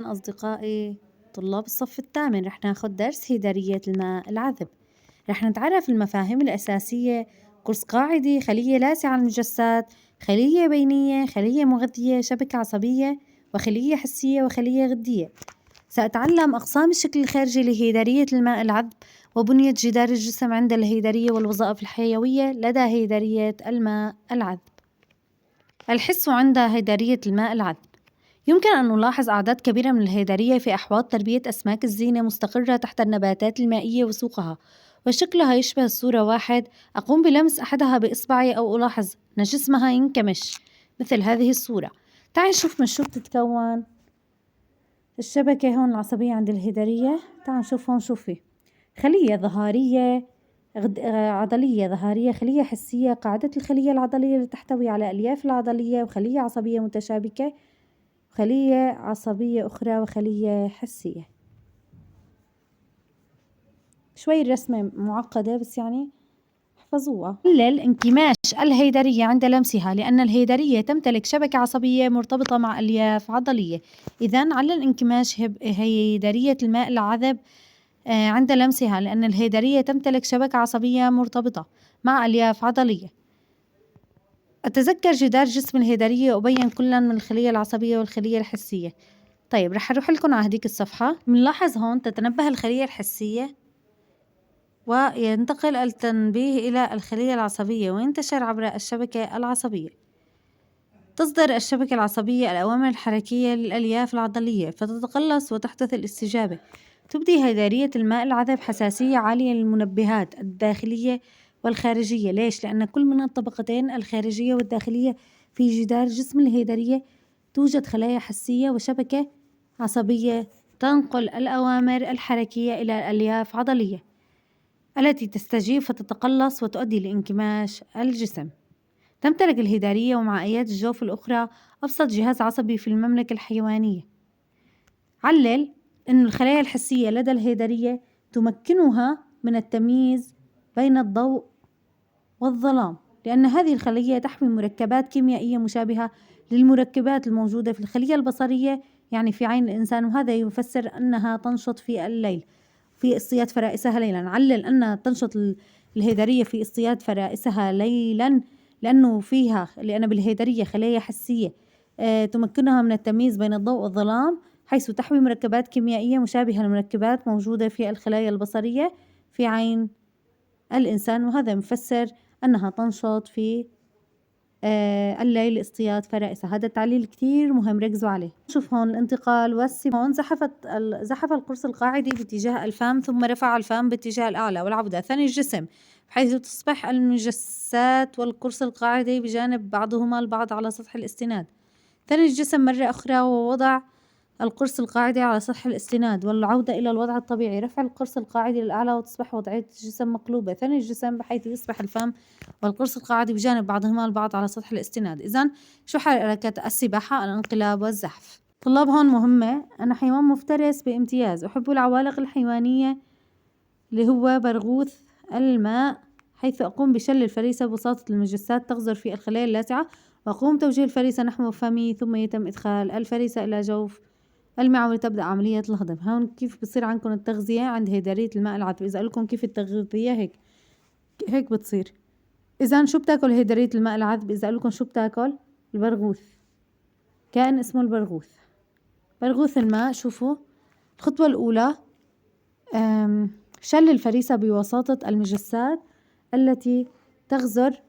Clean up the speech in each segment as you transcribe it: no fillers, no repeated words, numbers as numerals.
أصدقائي طلاب الصف الثامن رح ناخد درس هيدرية الماء العذب. رح نتعرف المفاهيم الأساسية: قرص قاعدي، خلية لاسعة المجسات، خلية بينية، خلية مغذية، شبكة عصبية، وخلية حسية، وخلية غدية. سأتعلم أقسام الشكل الخارجي لهيدرية الماء العذب، وبنية جدار الجسم عند الهيدرية، والوظائف الحيوية لدى هيدرية الماء العذب. الحس عند هيدرية الماء العذب: يمكن أن نلاحظ أعداد كبيرة من الهيدرية في أحواض تربية أسماك الزينة مستقرة تحت النباتات المائية وسوقها، وشكلها يشبه الصورة واحد. أقوم بلمس أحدها بإصبعي أو ألاحظ أن جسمها ينكمش مثل هذه الصورة. تعي نشوف من شو بتتكون الشبكة هون العصبية عند الهيدرية. تعال نشوف هون. شوفي، خلية ظهارية عضلية ظهارية، خلية حسية، قاعدة الخلية العضلية اللي تحتوي على الألياف العضلية، وخلية عصبية متشابكة، خلية عصبية أخرى، وخلية حسية. شوي الرسمة معقدة بس يعني احفظوها. قلل انكماش الهيدرية عند لمسها، لأن الهيدرية تمتلك شبكة عصبية مرتبطة مع ألياف عضلية. إذن علل انكماش هيدرية الماء العذب عند لمسها، لأن الهيدرية تمتلك شبكة عصبية مرتبطة مع ألياف عضلية. أتذكر جدار جسم الهيدرية وأبين كلا من الخلية العصبية والخلية الحسية. طيب رح أروح لكم على هديك الصفحة. بنلاحظ هون تتنبه الخلية الحسية وينتقل التنبيه إلى الخلية العصبية وينتشر عبر الشبكة العصبية. تصدر الشبكة العصبية الأوامر الحركية للألياف العضلية فتتقلص وتحدث الاستجابة. تبدي هيدرية الماء العذب حساسية عالية للمنبهات الداخلية والخارجية. ليش؟ لأن كل من الطبقتين الخارجية والداخلية في جدار جسم الهيدرية توجد خلايا حسية وشبكة عصبية تنقل الأوامر الحركية إلى الألياف عضلية التي تستجيب فتتقلص وتؤدي لانكماش الجسم. تمتلك الهيدرية ومع آيات الجوف الأخرى أبسط جهاز عصبي في المملكة الحيوانية. علل أن الخلايا الحسية لدى الهيدرية تمكنها من التمييز بين الضوء والظلام، لأن هذه الخلية تحوي مركبات كيميائية مشابهة للمركبات الموجودة في الخلية البصرية، يعني في عين الإنسان، وهذا يفسر أنها تنشط في الليل في اصطياد فرائسها ليلا. علل أنها تنشط الهيدرية في اصطياد فرائسها ليلا لأن بالهيدرية خلايا حسية تمكنها من التمييز بين الضوء والظلام، حيث تحوي مركبات كيميائية مشابهة للمركبات موجودة في الخلايا البصرية في عين الإنسان، وهذا مفسر أنها تنشط في الليل لاصطياد فرائسها. هذا التعليل كتير مهم، ركزوا عليه. شوف هون الانتقال والسمو. هون زحف القرص القاعدي باتجاه الفم، ثم رفع الفم باتجاه الأعلى والعودة ثني الجسم، بحيث تصبح المجسات والقرص القاعدي بجانب بعضهما البعض على سطح الاستناد. ثني الجسم مرة أخرى ووضع القرص القاعدي على سطح الاستناد، والعودة إلى الوضع الطبيعي، رفع القرص القاعدي للأعلى وتصبح وضعية الجسم مقلوبة ثني الجسم، بحيث يصبح الفم والقرص القاعدي بجانب بعضهما البعض على سطح الاستناد. إذن شو حركة السباحة؟ الانقلاب والزحف. طلاب هون مهمة، أنا حيوان مفترس بامتياز، أحب العوالق الحيوانية اللي هو برغوث الماء، حيث أقوم بشل الفريسة بواسطة المجسات تغزر في الخلايا اللاسعة، وأقوم توجيه الفريسة نحو فمي، ثم يتم إدخال الفريسة إلى جوف المعوي لتبدأ عملية الهضم. هون كيف بصير عندكم التغذية عند هيدرية الماء العذب. إذا قلكم كيف التغذية هيك بتصير. إذا شو بتاكل هيدرية الماء العذب؟ إذا قلكم شو بتاكل؟ البرغوث، كائن اسمه البرغوث، برغوث الماء. شوفوا الخطوة الأولى شل الفريسة بواسطة المجسات التي تغزر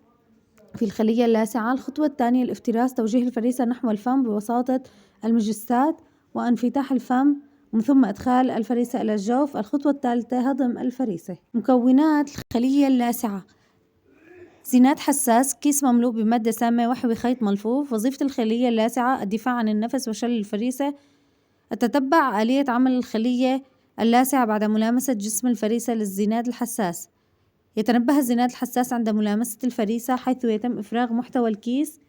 في الخلية اللاسعة. الخطوة الثانية الافتراس، توجيه الفريسة نحو الفم بواسطة المجسات وانفتاح الفم، ومن ثم إدخال الفريسة إلى الجوف. الخطوة الثالثة هضم الفريسة. مكونات الخلية اللاسعة: زينات حساس، كيس مملوء بمادة سامة وحوي خيط ملفوف. وظيفة الخلية اللاسعة الدفاع عن النفس وشل الفريسة. أتتبع آلية عمل الخلية اللاسعة بعد ملامسة جسم الفريسة للزناد الحساس. يتنبه الزناد الحساس عند ملامسة الفريسة، حيث يتم إفراغ محتوى الكيس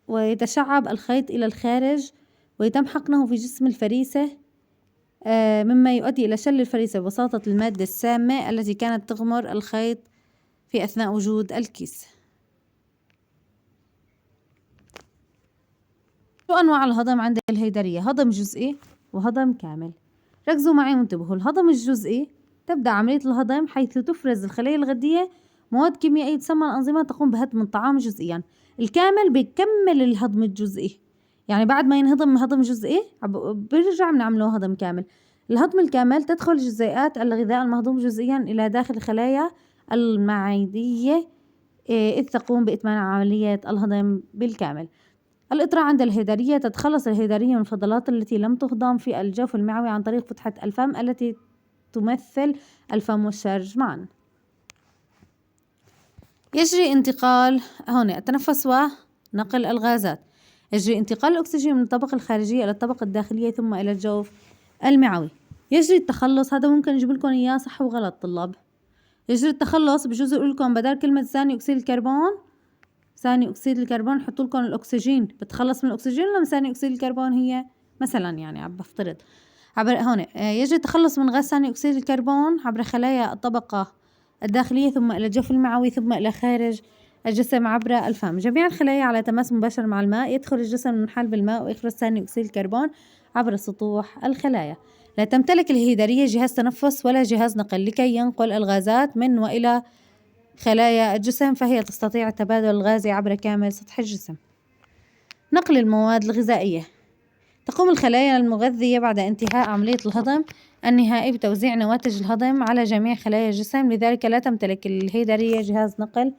ويتشعب الخيط إلى الخارج، ويتم حقنه في جسم الفريسة، مما يؤدي إلى شل الفريسة بواسطة المادة السامة التي كانت تغمر الخيط في أثناء وجود الكيس. شو أنواع الهضم عند الهيدرية؟ هضم جزئي وهضم كامل. ركزوا معي وانتبهوا. الهضم الجزئي تبدأ عملية الهضم حيث تفرز الخلايا الغدية مواد كيميائية تسمى الأنظمة تقوم بهضم الطعام جزئيا. الكامل بيكمل الهضم الجزئي، يعني بعد ما ينهضم هضم جزئي بيرجع بنعمله هضم كامل. الهضم الكامل تدخل جزيئات الغذاء المهضوم جزئيا إلى داخل الخلايا المعدية إذ تقوم بإتمام عملية الهضم بالكامل. الإطراء عند الهيدرية تتخلص الهيدرية من الفضلات التي لم تهضم في الجوف المعوي عن طريق فتحة الفم التي تمثل الفم والشرج معا. يجري انتقال هون التنفس ونقل الغازات. يجري انتقال الأكسجين من الطبقة الخارجية إلى الطبقة الداخلية ثم إلى الجوف المعوي. يجري التخلص، هذا ممكن أجيب لكم إياه صح وغلط طلاب. يجري التخلص بجوز أقول لكم بدل كلمة ثاني أكسيد الكربون ثاني أكسيد الكربون حط لكم الأكسجين، بتخلص من الأكسجين ولا من ثاني أكسيد الكربون هي مثلا، يعني عم بفترض عبر هون. يجري التخلص من غاز ثاني أكسيد الكربون عبر خلايا الطبقة الداخلية ثم إلى الجوف المعوي ثم إلى خارج الجسم عبر الفم. جميع الخلايا على تماس مباشر مع الماء. يدخل الجسم منحل بالماء ويخرج ثاني أكسيد الكربون عبر سطوح الخلايا. لا تمتلك الهيدرية جهاز تنفس ولا جهاز نقل لكي ينقل الغازات من وإلى خلايا الجسم، فهي تستطيع التبادل الغازي عبر كامل سطح الجسم. نقل المواد الغذائية. تقوم الخلايا المغذية بعد انتهاء عملية الهضم النهائي بتوزيع نواتج الهضم على جميع خلايا الجسم، لذلك لا تمتلك الهيدرية جهاز نقل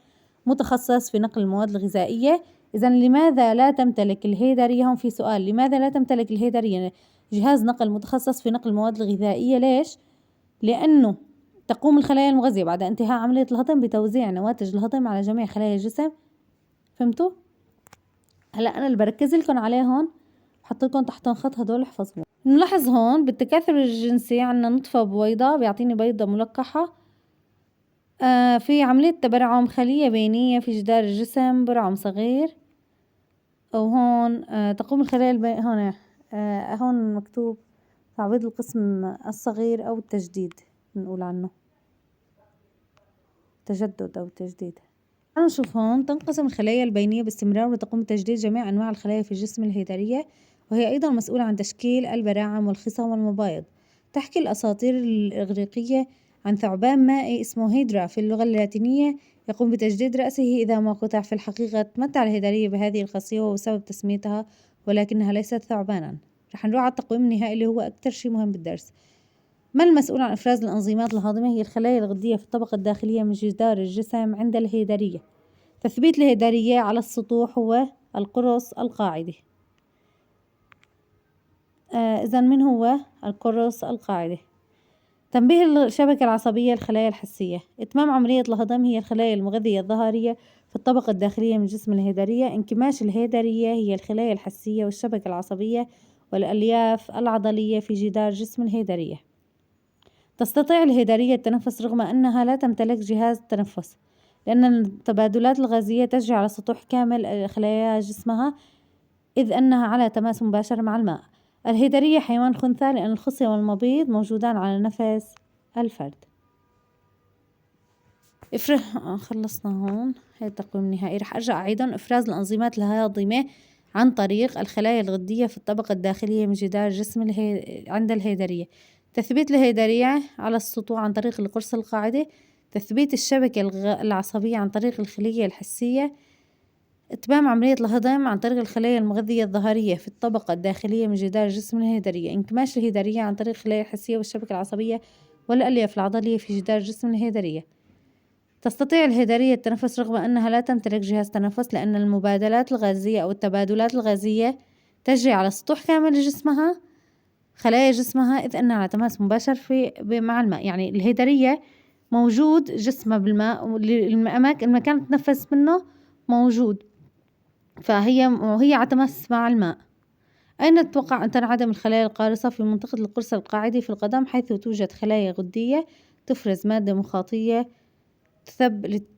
متخصص في نقل المواد الغذائية. إذا لماذا لا تمتلك الهيدرية؟ هم في سؤال، لماذا لا تمتلك الهيدرية جهاز نقل متخصص في نقل المواد الغذائية؟ ليش؟ لأنه تقوم الخلايا المغذية بعد انتهاء عملية الهضم بتوزيع نواتج الهضم على جميع خلايا الجسم. فهمتوا؟ هلا أنا اللي بركز لكم عليه هون بحط لكم تحتهم خط، هدول احفظوهم. نلاحظ هون بالتكاثر الجنسي عنا نطفة بويضة بيعطيني بيضة ملقحة. في عملية تبرعم خلية بينية في جدار الجسم، برعم صغير. وهون تقوم الخلايا هون هون مكتوب تعويض القسم الصغير أو التجديد، بنقول عنه تجدد أو تجديد. تعالوا نشوف هون. تنقسم الخلايا البينية باستمرار وتقوم بتجديد جميع أنواع الخلايا في الجسم الهيدرية، وهي أيضا مسؤولة عن تشكيل البراعم والخصام والمبايض. تحكي الأساطير الإغريقية عن ثعبان مائي اسمه هيدرا في اللغة اللاتينية يقوم بتجديد رأسه إذا ما قطع. في الحقيقة تمتع الهيدرية بهذه الخاصية وهو سبب تسميتها، ولكنها ليست ثعبانا. رح نروح على التقويم النهائي اللي هو أكثر شيء مهم بالدرس. ما المسؤول عن إفراز الأنظيمات الهاضمة؟ هي الخلايا الغدية في الطبقة الداخلية من جدار الجسم عند الهيدرية. تثبيت الهيدرية على السطوح هو القرص القاعدي. إذا من هو القرص القاعدي؟ تنبيه الشبكة العصبية الخلايا الحسية. إتمام عملية الهضم هي الخلايا المغذية الظهرية في الطبقة الداخلية من جسم الهيدرية. انكماش الهيدرية هي الخلايا الحسية والشبكة العصبية والألياف العضلية في جدار جسم الهيدرية. تستطيع الهيدرية التنفس رغم أنها لا تمتلك جهاز تنفس، لأن التبادلات الغازية تجري على سطوح كامل خلايا جسمها، إذ أنها على تماس مباشر مع الماء. الهيدرية حيوان خنثى لأن الخصية والمبيض موجودان على نفس الفرد. خلصنا هون. هي التقويم النهائي. رح أرجع أعيدهم. إفراز الأنظيمات الهاضمة عن طريق الخلايا الغدية في الطبقة الداخلية من جدار الجسم عند الهيدرية. تثبيت الهيدرية على السطوع عن طريق القرص القاعدي. تثبيت الشبكة العصبية عن طريق الخلية الحسية. إتمام عملية الهضم عن طريق الخلايا المغذية الظهرية في الطبقة الداخلية من جدار الجسم الهيدرية. انكماش الهيدرية عن طريق الخلايا الحسية والشبكة العصبية والألياف العضلية في جدار الجسم الهيدرية. تستطيع الهيدرية التنفس رغم أنها لا تمتلك جهاز تنفس، لأن المبادلات الغازية أو التبادلات الغازية تجري على سطوح كامل جسمها خلايا جسمها، إذ أنها على تماس مباشر مع الماء. يعني الهيدرية موجود جسمها بالماء، المكان تتنفس منه موجود، وهي على تماس مع الماء. أين تتوقع أن تنعدم الخلايا القارصة؟ في منطقة القرص القاعدي في القدم، حيث توجد خلايا غدية تفرز مادة مخاطية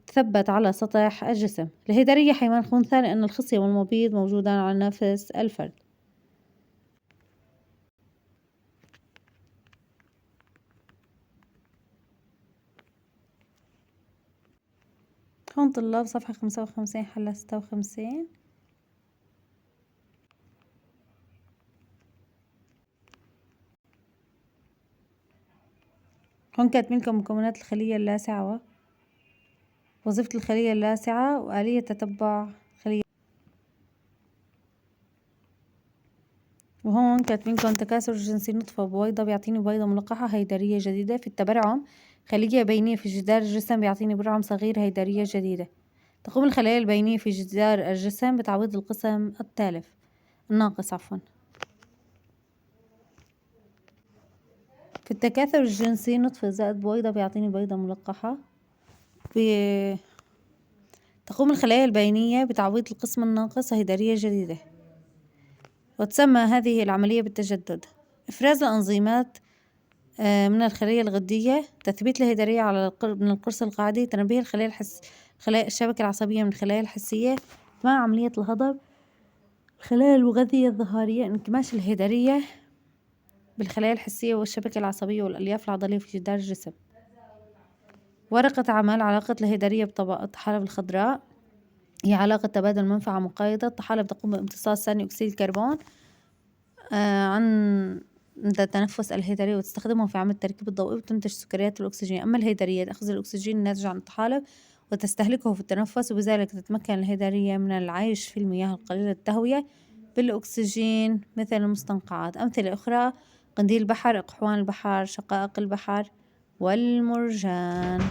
تثبت على سطح الجسم. الهيدرية حيوان خنثى لأن الخصية والمبيض موجودان على نفس الفرد. هون طلاب صفحة 55 حلة 56. هون كاتبين لكم مكونات الخلية اللاسعة ووظيفة الخلية اللاسعة وآلية تتبع الخلية. وهون كاتبين لكم تكاثر جنسي نطفة بويضة بيعطيني بويضة ملقحة هيدرية جديدة. في التبرعم خلية بينية في جدار الجسم بيعطيني برعم صغير هيدرية جديدة. تقوم الخلايا البينية في جدار الجسم بتعويض القسم التالف الناقص عفوا. في التكاثر الجنسي نطفة زائد بويضة بيعطيني بويضة ملقحة. تقوم الخلايا البينية بتعويض القسم الناقص هيدرية جديدة، وتسمى هذه العملية بالتجدد. إفراز الأنظيمات من الخلية الغدية، تثبيت الهيدرية على من القرص القاعدي، تنبيه خلايا الشبكة العصبية من الخلايا الحسية مع عملية الهضم، الخلايا المغذية الظهارية، انكماش الهيدرية بالخلايا الحسية والشبكة العصبية والألياف العضلية في جدار الجسم. ورقة عمل علاقة الهيدرية بطبقة الطحالب الخضراء هي علاقة تبادل منفعة مقايضة. الطحالب تقوم بامتصاص ثاني أكسيد الكربون عند تنفس الهيدرية وتستخدمه في عمل التركيب الضوئي وتنتج سكريات الأكسجين. أما الهيدرية تأخذ الأكسجين الناتج عن الطحالب وتستهلكه في التنفس، وبذلك تتمكن الهيدرية من العيش في المياه القليلة التهوية بالأكسجين مثل المستنقعات. أمثلة أخرى: قنديل البحر، أقحوان البحر، شقائق البحر والمرجان.